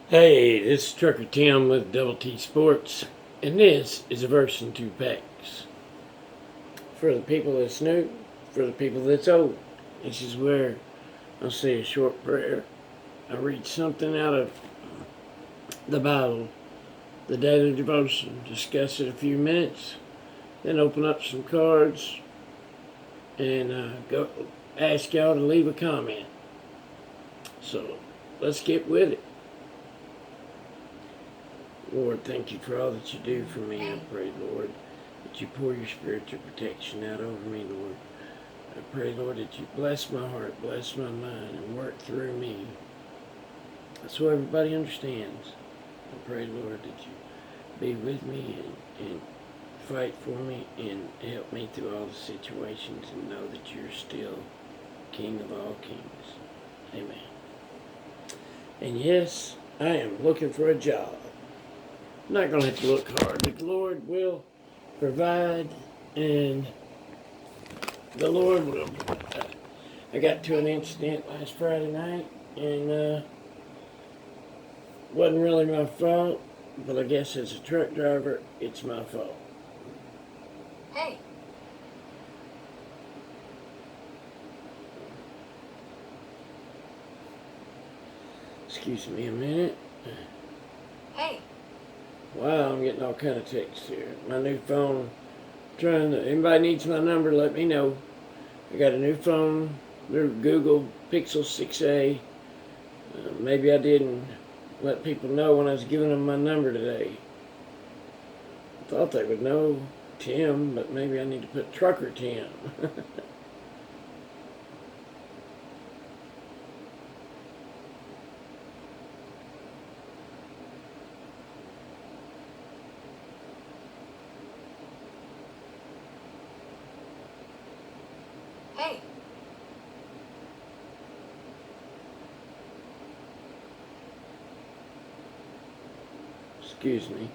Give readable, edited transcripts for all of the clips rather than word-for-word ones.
Hey, this is Trucker Tim with Double T Sports, and this is a verse in 2 packs. For the people that's new, for the people that's old, this is where I'll say a short prayer. I read something out of the Bible, the daily devotion, discuss it a few minutes, then open up some cards and go ask y'all to leave a comment. So let's get with it. Lord, thank you for all that you do for me. I pray, Lord, that you pour your spiritual protection out over me, Lord. I pray, Lord, that you bless my heart, bless my mind, and work through me so everybody understands. I pray, Lord, that you be with me and fight for me and help me through all the situations and know that you're still King of all kings. Amen. And yes, I am looking for a job. I'm not going to have to look hard. The Lord will provide, and the Lord will provide. I got to an incident last Friday night, and wasn't really my fault, but I guess as a truck driver, it's my fault. Hey. Excuse me a minute. Hey. Wow, I'm getting all kind of texts here. My new phone, anybody needs my number, let me know. I got a new phone, new Google Pixel 6a. Maybe I didn't let people know when I was giving them my number today. I thought they would know Tim, but maybe I need to put Trucker Tim. Hey. Excuse me.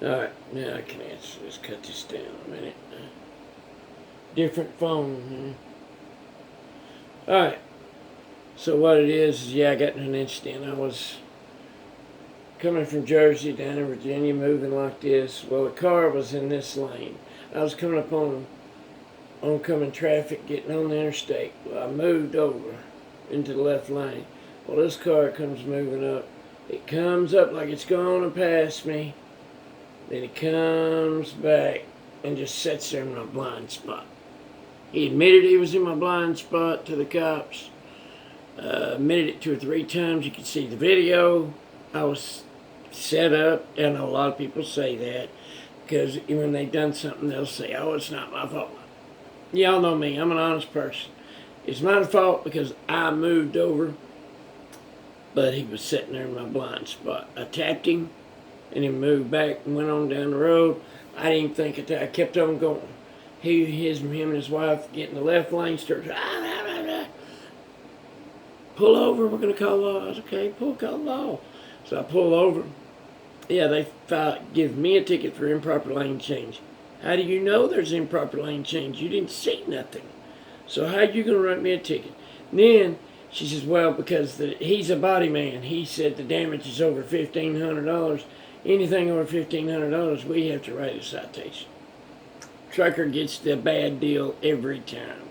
Alright, now I can answer this. Cut this down a minute. Different phone. Alright, so what it is, yeah, I got in an incident. I was coming from Jersey down to Virginia, moving like this. Well, the car was in this lane. I was coming up on oncoming traffic, getting on the interstate. Well, I moved over into the left lane. Well, this car comes moving up. It comes up like it's going to pass me. Then it comes back and just sits there in my blind spot. He admitted he was in my blind spot to the cops. Admitted it 2 or 3 times. You can see the video. I was set up, and a lot of people say that because when they've done something, they'll say, "Oh, it's not my fault." Y'all know me. I'm an honest person. It's my fault because I moved over, but he was sitting there in my blind spot. I tapped him, and he moved back and went on down the road. I didn't think it. I kept on going. Him and his wife get in the left lane, start pull over. We're gonna call law. I was okay. Call law. So I pull over. Yeah, they give me a ticket for improper lane change. How do you know there's improper lane change? You didn't see nothing. So how you gonna write me a ticket? And then she says, well, because he's a body man. He said the damage is over $1,500. Anything over $1,500, we have to write a citation. Trucker gets the bad deal every time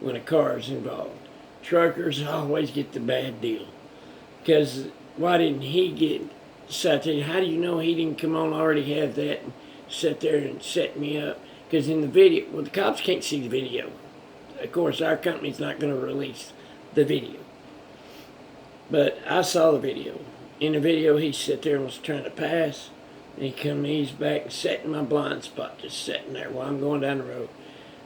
when a car is involved. Truckers always get the bad deal. Because why didn't he get citation? How do you know he didn't come on already have that and sit there and set me up? Because in the video, well, the cops can't see the video. Of course, our company's not going to release the video. But I saw the video. In the video, he sat there and was trying to pass. And he come ease back and sat in my blind spot, just sitting there while I'm going down the road.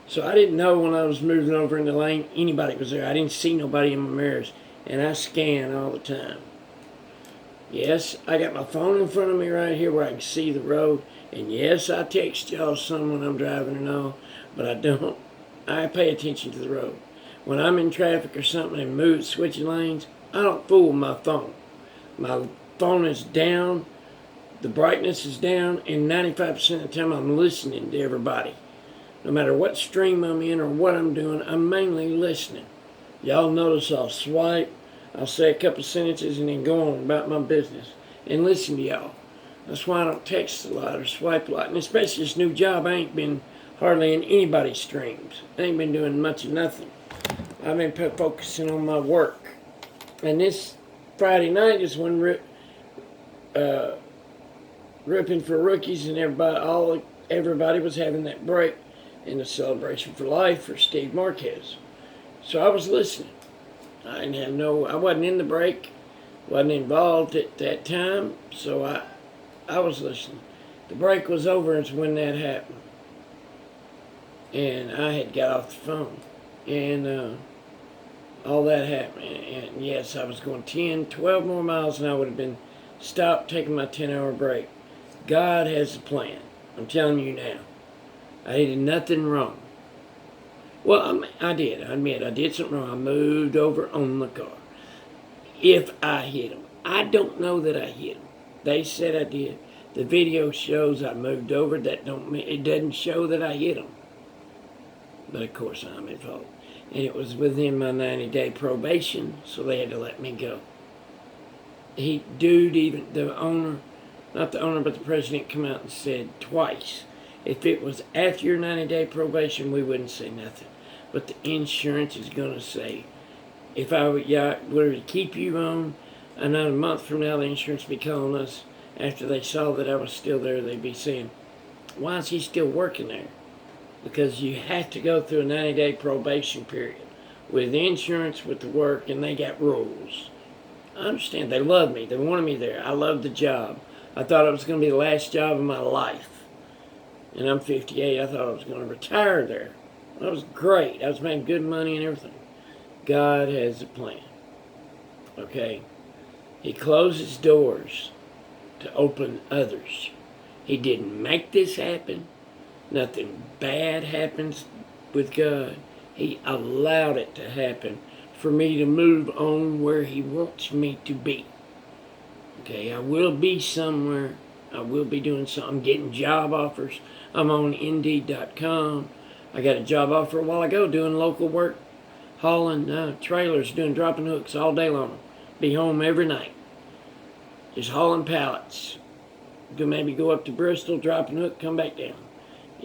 So I didn't know when I was moving over in the lane, anybody was there. I didn't see nobody in my mirrors. And I scan all the time. Yes, I got my phone in front of me right here where I can see the road. And yes, I text y'all some when I'm driving and all. But I don't. I pay attention to the road. When I'm in traffic or something and switching lanes, I don't fool with my phone. My phone is down, the brightness is down, and 95% of the time I'm listening to everybody. No matter what stream I'm in or what I'm doing, I'm mainly listening. Y'all notice I'll swipe, I'll say a couple sentences, and then go on about my business and listen to y'all. That's why I don't text a lot or swipe a lot. And especially this new job, I ain't been hardly in anybody's streams. I ain't been doing much of nothing. I've been focusing on my work. And this Friday night is when ripping for rookies and everybody was having that break in the celebration for life for Steve Marquez. So I was listening. I wasn't in the break, wasn't involved at that time, so I was listening. The break was over is when that happened. And I had got off the phone. And all that happened. And yes, I was going 10, 12 more miles and I would have been stopped taking my 10-hour break. God has a plan. I'm telling you now. I did nothing wrong. Well, I did. I admit I did something wrong. I moved over on the car. If I hit him. I don't know that I hit him. They said I did. The video shows I moved over. It doesn't show that I hit him. But of course I'm at fault. And it was within my 90-day probation, so they had to let me go. Even the owner, not the owner, but the president come out and said twice, if it was after your 90-day probation, we wouldn't say nothing. But the insurance is going to say, if I were to keep you on, another month from now, the insurance would be calling us. After they saw that I was still there, they'd be saying, why is he still working there? Because you have to go through a 90-day probation period with insurance, with the work, and they got rules. I understand. They love me. They wanted me there. I loved the job. I thought it was going to be the last job of my life. And I'm 58. I thought I was going to retire there. That was great. I was making good money and everything. God has a plan. Okay? He closes doors to open others. He didn't make this happen. Nothing bad happens with God. He allowed it to happen for me to move on where He wants me to be. Okay, I will be somewhere. I will be doing something. I'm getting job offers. I'm on Indeed.com. I got a job offer a while ago doing local work, hauling trailers, dropping hooks all day long. Be home every night. Just hauling pallets. Maybe go up to Bristol, dropping hook, come back down.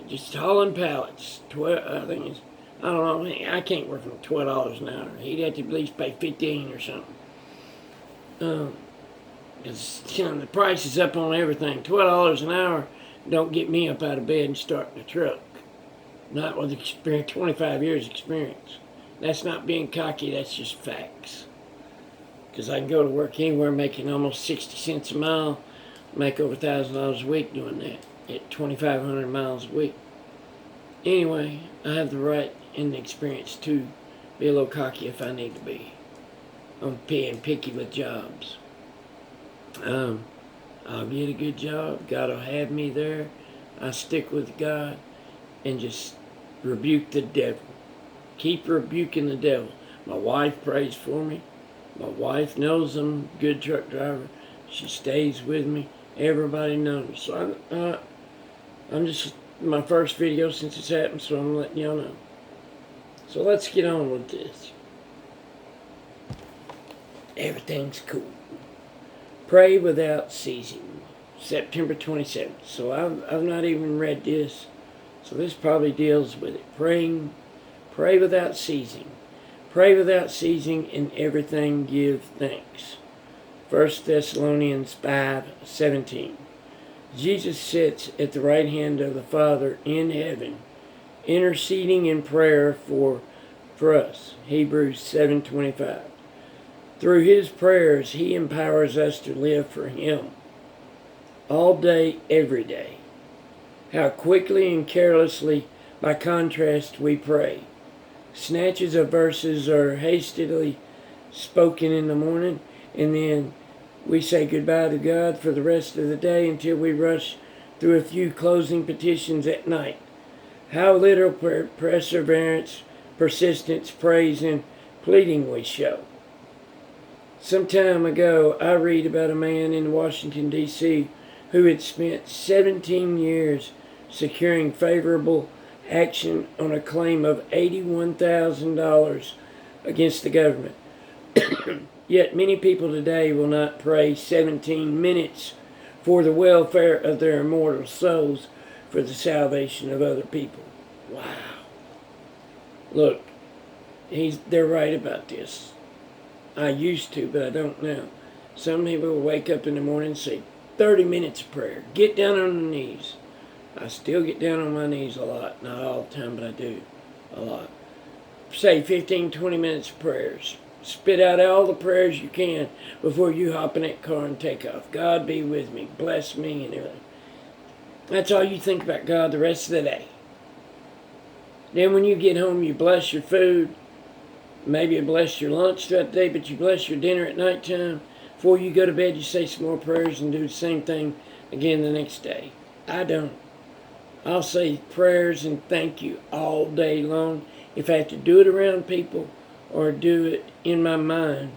Just hauling pallets. I don't know. I can't work for $12 an hour. He'd have to at least pay $15 or something. Because the price is up on everything. $12 an hour don't get me up out of bed and start the truck. Not with experience, 25 years experience. That's not being cocky. That's just facts. Because I can go to work anywhere making almost 60 cents a mile, make over $1,000 a week doing that at 2,500 miles a week. Anyway, I have the right and the experience to be a little cocky if I need to be. I'm being picky with jobs. I'll get a good job. God will have me there. I stick with God and just rebuke the devil. Keep rebuking the devil. My wife prays for me. My wife knows I'm a good truck driver. She stays with me. Everybody knows. So I'm just my first video since it's happened, so I'm letting y'all know. So let's get on with this. Everything's cool. Pray without ceasing. September 27th. So I've not even read this. So this probably deals with it. Pray without ceasing. Pray without ceasing, in everything give thanks. 1 Thessalonians 5:17. Jesus sits at the right hand of the Father in heaven, interceding in prayer for us. Hebrews 7:25. Through His prayers, He empowers us to live for Him all day, every day. How quickly and carelessly, by contrast, we pray. Snatches of verses are hastily spoken in the morning, and then we say goodbye to God for the rest of the day until we rush through a few closing petitions at night. How little perseverance, persistence, praise, and pleading we show. Some time ago, I read about a man in Washington, D.C. who had spent 17 years securing favorable action on a claim of $81,000 against the government. Yet many people today will not pray 17 minutes for the welfare of their immortal souls for the salvation of other people. Wow. Look, they're right about this. I used to, but I don't now. Some people will wake up in the morning and say 30 minutes of prayer. Get down on the knees. I still get down on my knees a lot. Not all the time, but I do a lot. Say 15, 20 minutes of prayers. Spit out all the prayers you can before you hop in that car and take off. God be with me. Bless me and everything. That's all you think about God the rest of the day. Then when you get home, you bless your food. Maybe you bless your lunch throughout the day, but you bless your dinner at nighttime. Before you go to bed, you say some more prayers and do the same thing again the next day. I don't. I'll say prayers and thank you all day long. If I have to do it around people or do it in my mind,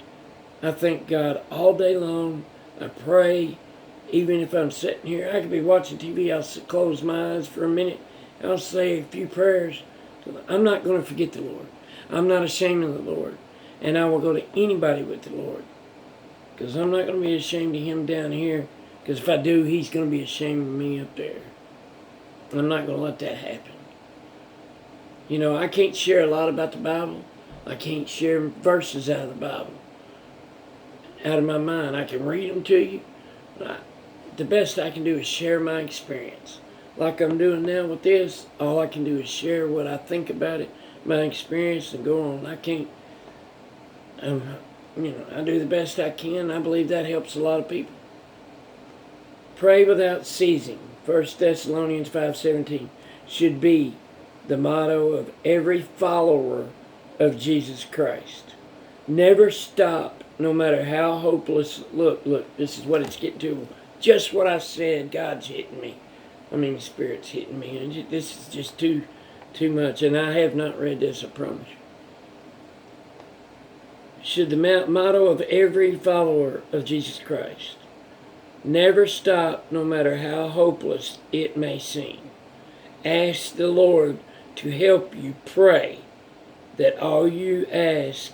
I thank God all day long. I pray. Even if I'm sitting here, I could be watching TV, I'll close my eyes for a minute. I'll say a few prayers. I'm not going to forget the Lord. I'm not ashamed of the Lord. And I will go to anybody with the Lord. Because I'm not going to be ashamed of him down here. Because if I do, he's going to be ashamed of me up there. I'm not going to let that happen. You know, I can't share a lot about the Bible. I can't share verses out of the Bible. Out of my mind. I can read them to you. But the best I can do is share my experience. Like I'm doing now with this, all I can do is share what I think about it, my experience, and go on. I can't, I do the best I can. I believe that helps a lot of people. Pray without ceasing. 1 Thessalonians 5:17 should be the motto of every follower of Jesus Christ. Never stop, no matter how hopeless. Look, this is what it's getting to. Just what I said, God's hitting me. Spirit's hitting me. And this is just too much. And I have not read this, I promise you. Should the motto of every follower of Jesus Christ. Never stop, no matter how hopeless it may seem. Ask the Lord to help you pray that all you ask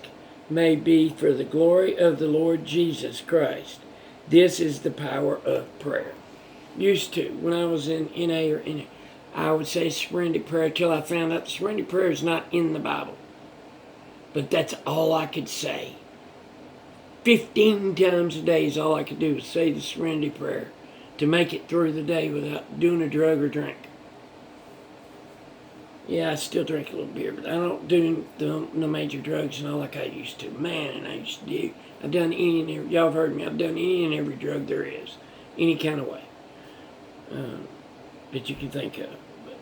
may be for the glory of the Lord Jesus Christ. This is the power of prayer. Used to, when I was in NA or NA, I would say serenity prayer till I found out the serenity prayer is not in the Bible. But that's all I could say. 15 times a day is all I could do was say the serenity prayer to make it through the day without doing a drug or drink. Yeah, I still drink a little beer, but I don't do no major drugs and all like I used to. Man, I used to do. I've done any and every, y'all have heard me, I've done any and every drug there is. Any kind of way. That you can think of. But,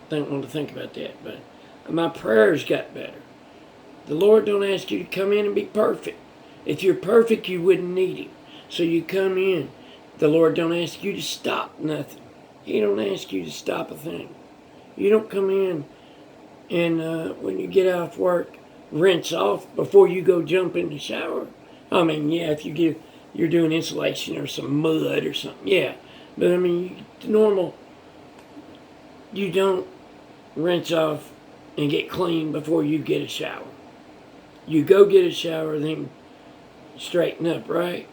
don't want to think about that, but my prayers got better. The Lord don't ask you to come in and be perfect. If you're perfect, you wouldn't need him. So you come in. The Lord don't ask you to stop nothing. He don't ask you to stop a thing. You don't come in and when you get off work, rinse off before you go jump in the shower. If you're doing insulation or some mud or something, yeah. But normal, you don't rinse off and get clean before you get a shower. You go get a shower, then straighten up, right?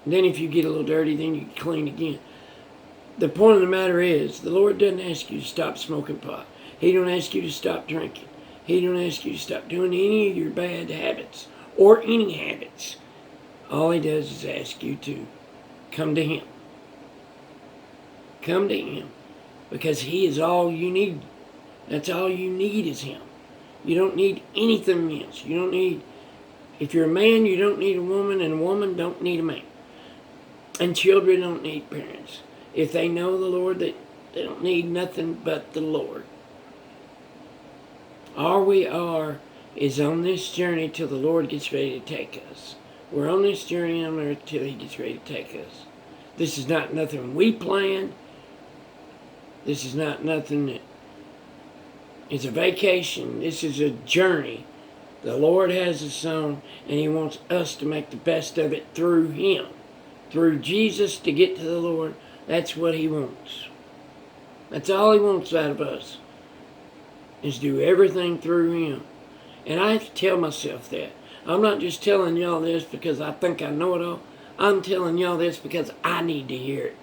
Then if you get a little dirty, then you clean again. The point of the matter is, the Lord doesn't ask you to stop smoking pot. He don't ask you to stop drinking. He don't ask you to stop doing any of your bad habits or any habits. All he does is ask you to come to him. Come to him. Because he is all you need. That's all you need is him. You don't need anything else. You don't need, if you're a man, you don't need a woman, and a woman don't need a man. And children don't need parents. If they know the Lord, they don't need nothing but the Lord. All we are is on this journey till the Lord gets ready to take us. We're on this journey on earth till he gets ready to take us. This is not nothing we planned. This is not nothing that is a vacation. This is a journey The Lord has a song, and He wants us to make the best of it through Him. Through Jesus to get to the Lord. That's what He wants. That's all He wants out of us. Is do everything through Him. And I have to tell myself that. I'm not just telling y'all this because I think I know it all. I'm telling y'all this because I need to hear it.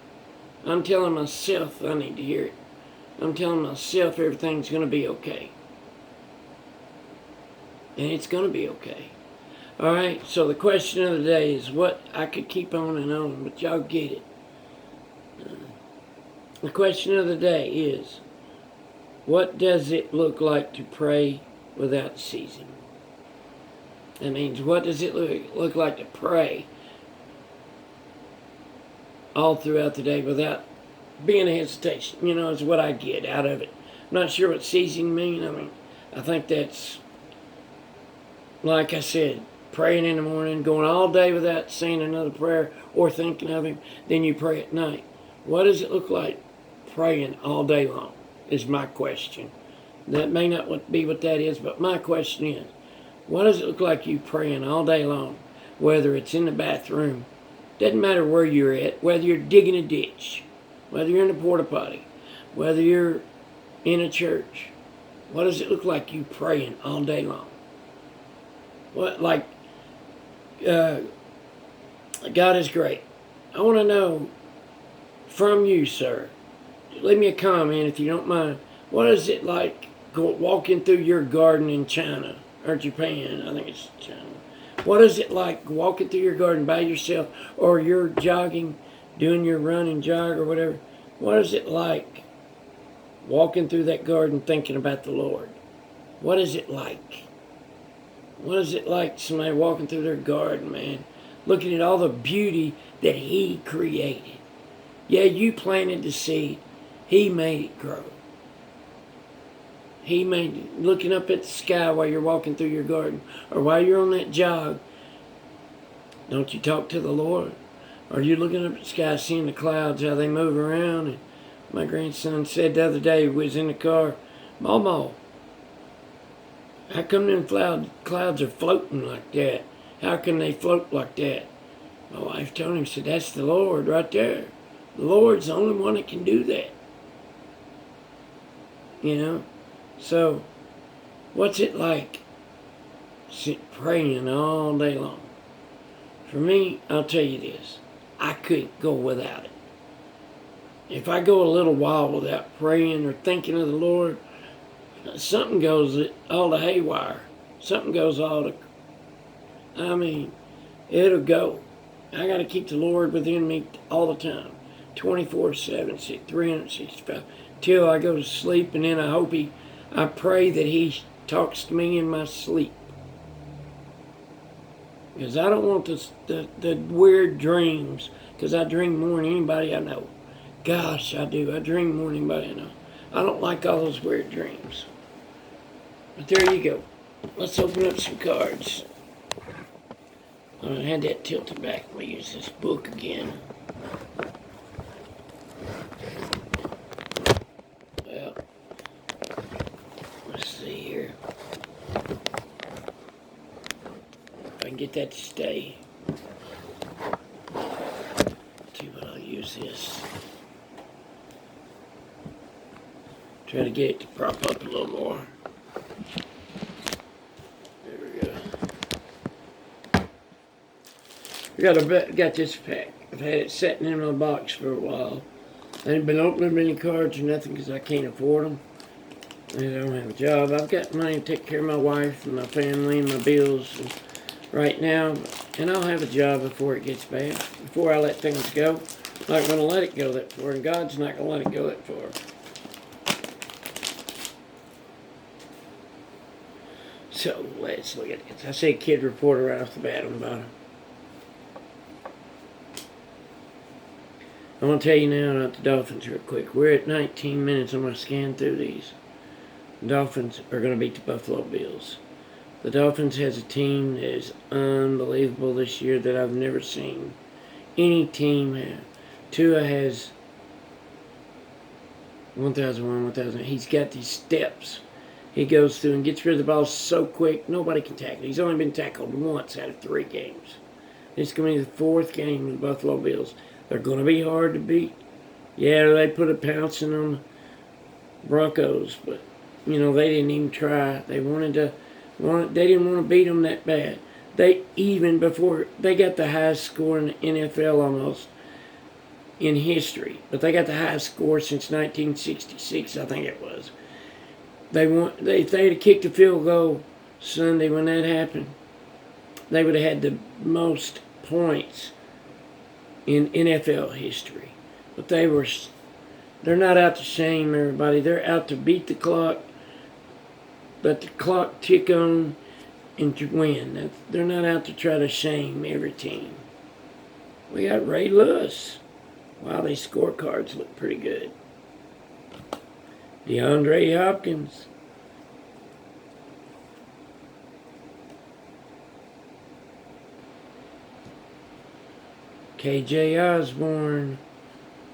I'm telling myself I need to hear it. I'm telling myself everything's going to be okay. And it's going to be okay. Alright, so the question of the day is what I could keep on, but y'all get it. The question of the day is, what does it look like to pray without ceasing? That means, what does it look like to pray all throughout the day without being a hesitation? You know, is what I get out of it. I'm not sure what ceasing means. I mean, I think that's, like I said, praying in the morning, going all day without saying another prayer or thinking of Him, then you pray at night. What does it look like praying all day long is my question. That may not be what that is, but my question is, what does it look like you praying all day long, whether it's in the bathroom, doesn't matter where you're at, whether you're digging a ditch, whether you're in a porta potty, whether you're in a church, what does it look like you praying all day long? What, like, God is great. I want to know from you, sir. Leave me a comment if you don't mind. What is it like walking through your garden in China or Japan? I think it's China. What is it like walking through your garden by yourself, or you're jogging, doing your running jog or whatever? What is it like walking through that garden thinking about the Lord? What is it like? What is it like somebody walking through their garden, man, looking at all the beauty that He created? Yeah, you planted the seed. He made it grow. He made it. Looking up at the sky while you're walking through your garden, or while you're on that jog, don't you talk to the Lord? Are you looking up at the sky, seeing the clouds, how they move around? And my grandson said the other day, we was in the car, Mama, how come them clouds are floating like that? How can they float like that? My wife told him, said, that's the Lord right there. The Lord's the only one that can do that. You know? So, what's it like praying all day long? For me, I'll tell you this. I couldn't go without it. If I go a little while without praying or thinking of the Lord, something goes all to haywire. Something goes all to, I mean, it'll go. I got to keep the Lord within me all the time. 24/7, 365, till I go to sleep, and then I pray that He talks to me in my sleep. Because I don't want the weird dreams, because I dream more than anybody I know. Gosh, I do. I dream more than anybody I know. I don't like all those weird dreams. But there you go. Let's open up some cards. I had that tilted back. We'll use this book again. Well, let's see here. If I can get that to stay. See what I'll use this. Try to get it to prop up a little more. There we go. Got this pack. I've had it sitting in my box for a while. I ain't been opening many cards or nothing because I can't afford them. I don't have a job. I've got money to take care of my wife and my family and my bills right now. And I'll have a job before it gets bad. Before I let things go. I'm not going to let it go that far. And God's not going to let it go that far. So, let's look at this. I say kid reporter right off the bat on the bottom. I want to tell you now about the Dolphins real quick. We're at 19 minutes. I'm going to scan through these. The Dolphins are going to beat the Buffalo Bills. The Dolphins has a team that is unbelievable this year that I've never seen any team have. Tua has 1,001, 1,000. He's got these steps. He goes through and gets rid of the ball so quick, nobody can tackle. He's only been tackled once out of 3 games. It's going to be the 4th game with the Buffalo Bills. They're going to be hard to beat. Yeah, they put a pouncing on the Broncos, but, they didn't even try. They didn't want to beat them that bad. Before they got the highest score in the NFL almost in history, but they got the highest score since 1966, I think it was. If they had kicked a field goal Sunday when that happened, they would have had the most points in NFL history. But they're not out to shame everybody. They're out to beat the clock, let the clock tick on, and to win. They're not out to try to shame every team. We got Ray Lewis. Wow, these scorecards look pretty good. DeAndre Hopkins. KJ Osborne.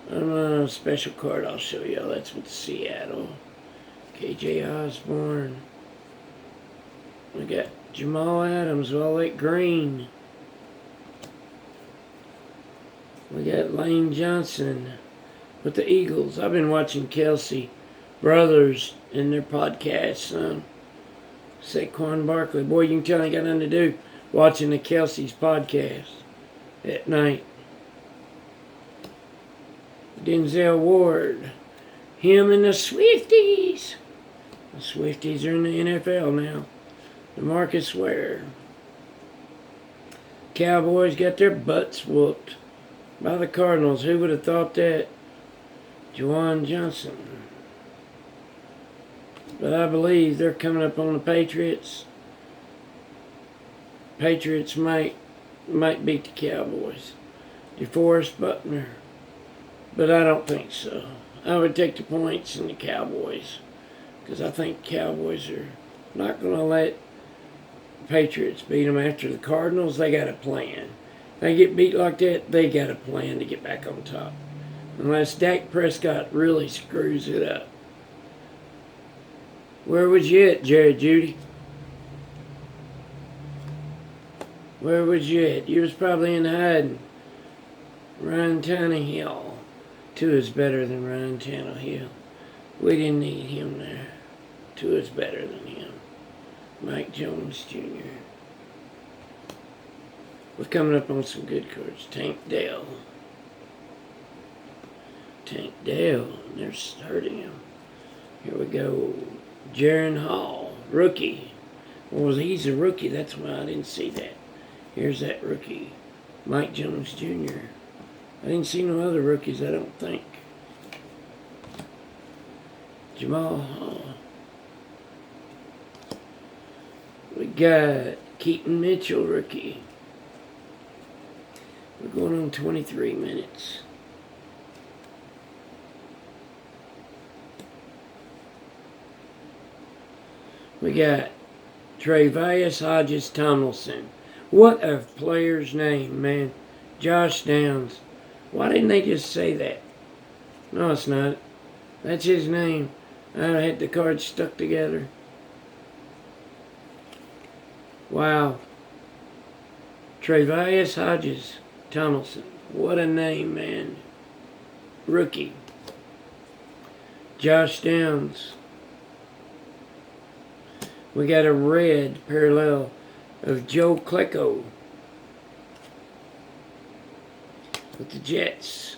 A special card I'll show you. That's with Seattle. KJ Osborne. We got Jamal Adams, Violet Green. We got Lane Johnson with the Eagles. I've been watching Kelsey Brothers in their podcast. Saquon Barkley. Boy, you can tell I ain't got nothing to do watching the Kelsey's podcast at night. Denzel Ward. Him and the Swifties. The Swifties are in the NFL now. DeMarcus Ware. Cowboys got their butts whooped by the Cardinals. Who would have thought that? Juwan Johnson. But I believe they're coming up on the Patriots. Patriots might beat the Cowboys. DeForest Buckner. But I don't think so. I would take the points in the Cowboys. Because I think Cowboys are not going to let Patriots beat them. After the Cardinals, they got a plan. They get beat like that, they got a plan to get back on top. Unless Dak Prescott really screws it up. Where was you at, Jared Judy? Where was you at? You was probably in hiding. Ryan Tannehill. Tua is better than Ryan Tannehill. We didn't need him there. Tua is better than him. Mike Jones Jr. We're coming up on some good cards. Tank Dell. They're hurting him. Here we go. Jaron Hall, rookie. Well, he's a rookie. That's why I didn't see that. Here's that rookie. Mike Jones Jr. I didn't see no other rookies, I don't think. Jamal Hall. We got Keaton Mitchell, rookie. We're going on 23 minutes. We got Travius Hodges Tomlinson. What a player's name, man. Josh Downs. Why didn't they just say that? No, it's not. That's his name. I had the cards stuck together. Wow. Travius Hodges Tomlinson. What a name, man. Rookie. Josh Downs. We got a red parallel of Joe Klecko with the Jets.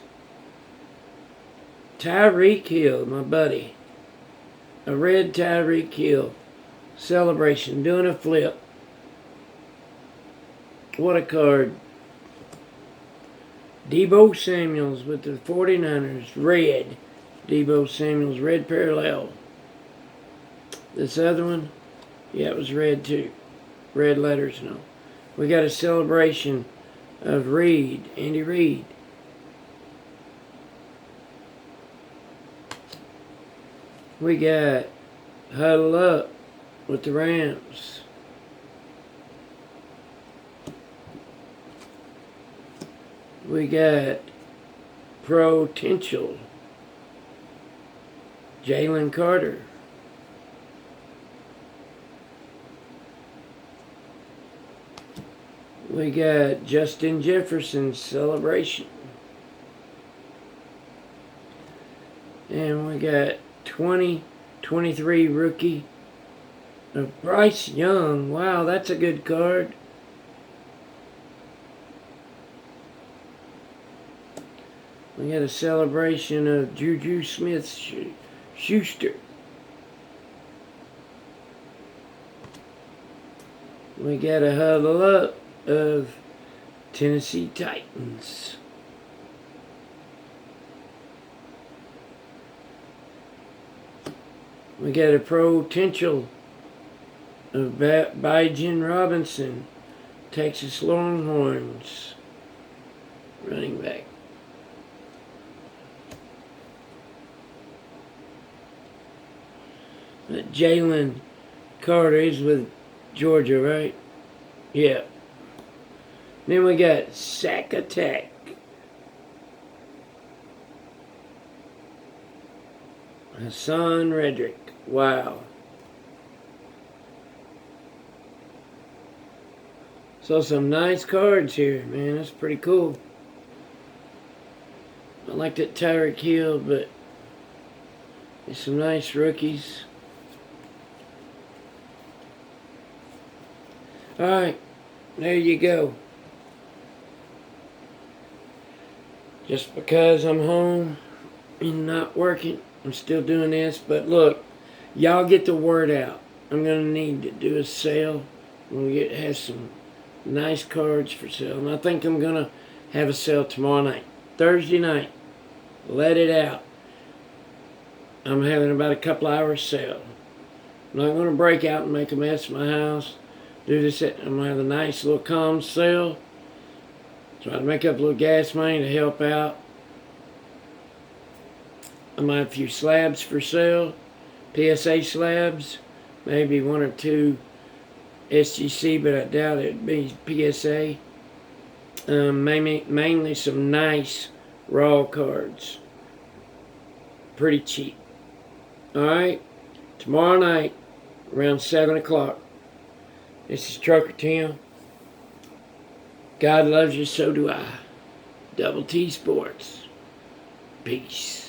Tyreek Hill, my buddy. A red Tyreek Hill. Celebration, doing a flip. What a card. Deebo Samuels with the 49ers. Red. Deebo Samuels, red parallel. This other one, yeah, it was red too. Red letters, no. We got a celebration of Reed, Andy Reid. We got Huddle Up with the Rams. We got Potential. Jalen Carter. We got Justin Jefferson's celebration. And we got 2023 rookie of Bryce Young. Wow, that's a good card. We got a celebration of Juju Smith-Schuster. We got a huddle up of Tennessee Titans. We got a potential of Bijan Robinson, Texas Longhorns, running back. Jalen Carter is with Georgia, right? Yeah. Then we got Sack Attack. Hassan Reddick. Wow. So some nice cards here, man. That's pretty cool. I like that Tyreek Hill, but there's some nice rookies. Alright, there you go. Just because I'm home and not working, I'm still doing this. But look, y'all get the word out. I'm going to need to do a sale. I'm going to have some nice cards for sale. And I think I'm going to have a sale tomorrow night. Thursday night. Let it out. I'm having about a couple hours sale. I'm not going to break out and make a mess of my house. Do this. I'm going to have a nice little calm sale. Try to make up a little gas money to help out. I might have a few slabs for sale. PSA slabs. Maybe one or two SGC, but I doubt it'd be PSA. Mainly some nice raw cards. Pretty cheap. Alright. Tomorrow night, around 7 o'clock. This is Trucker Tim. God loves you, so do I. Double T Sports. Peace.